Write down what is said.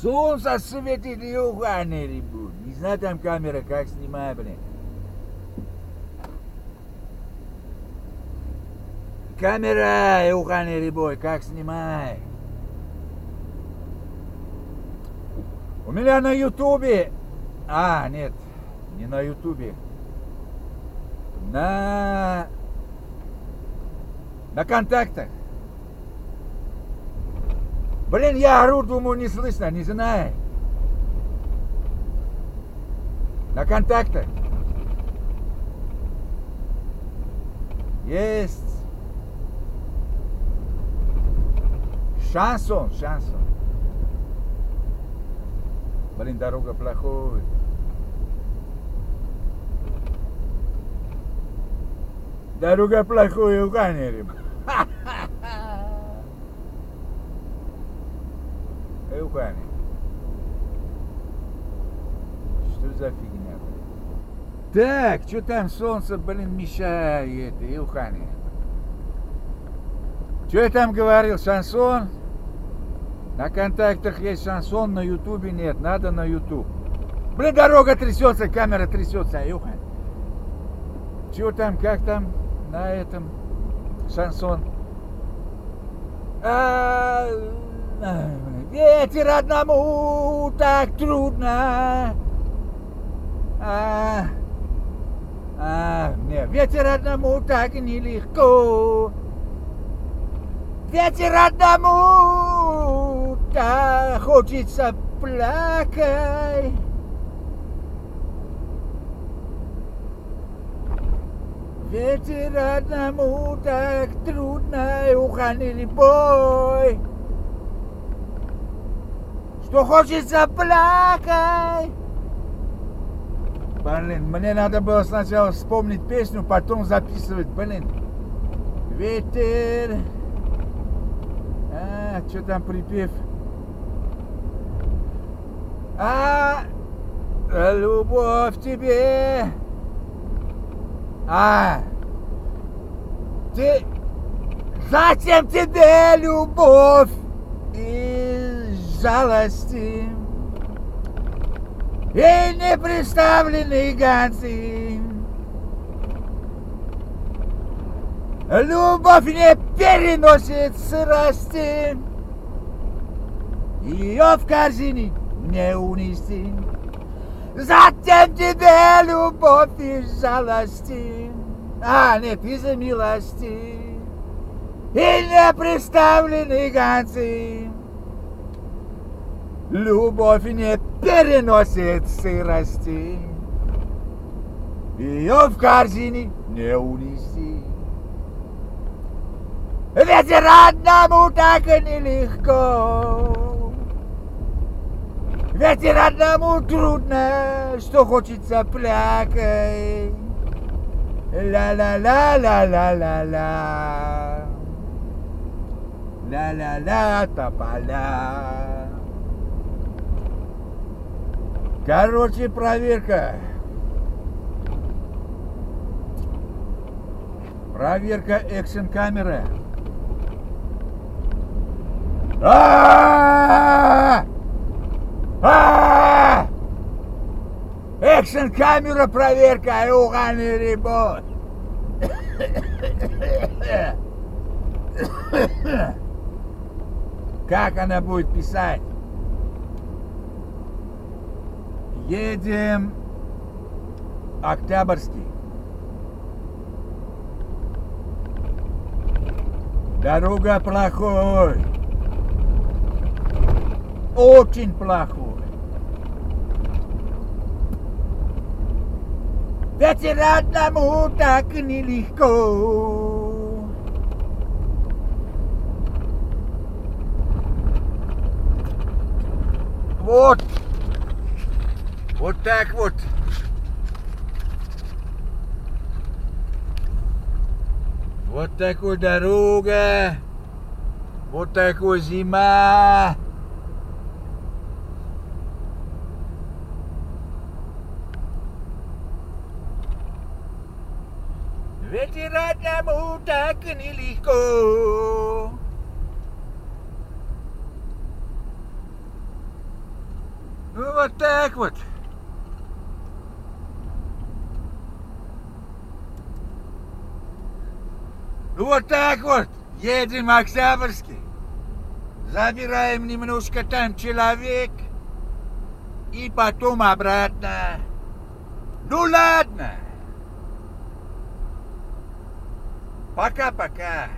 Солнце светит и ухани ребут. Не знаю там камера как снимает, блин. Камера и ухани ребой, как снимай. У меня на ютубе. А, нет, не на ютубе. На контактах. Блин, я ору, думаю, не слышно, не знаю. На контактах. Есть. Шансон. Блин, дорога плохой. Дорога плохой, угоним. Угоним. Что за фигня? Так, что там солнце, блин, мешает. И угоним. Что я там говорил? Шансон? На контактах есть шансон, на ютубе нет. Надо на ютуб. Блин, дорога трясется, камера трясется. Юхан. Чего там, как там на этом шансон? Ветер одному так трудно. Нет, ветер одному так нелегко. Ветер одному так хочется плакать. Ветер одному так трудно, уханили бой, что хочется плакать. Блин, мне надо было сначала вспомнить песню, потом записывать, блин. Ветер. Что там припев? Любовь тебе. Зачем тебе любовь и жалости и неприставленные ганцы? Любовь не переносит сырости, ее в корзине не унести. Затем тебе любовь и жалости, нет, из-за милости и неприставленные ганцы. Любовь не переносит сырости, ее в корзине не унести. Ветер одному так нелегко. Ветер одному трудно, что хочется плакать. Ла-ла-ла-ла-ла-ла-ла. Ла-ла-ла, тополя. Короче, проверка. Проверка экшн-камеры. Экшн-камера проверка, уганы ребят. Как она будет писать? Едем Октябрьский. Дорога плохой. Очень плохой. Ветер одному так нелегко. Вот. Вот так вот. Вот такой дорога. Вот такой зима. Ветер одному так нелегко. так вот. Ну вот так вот. Едем в Октябрьский. Забираем немножко там человек. И потом обратно. Ну ладно. Пока-пока.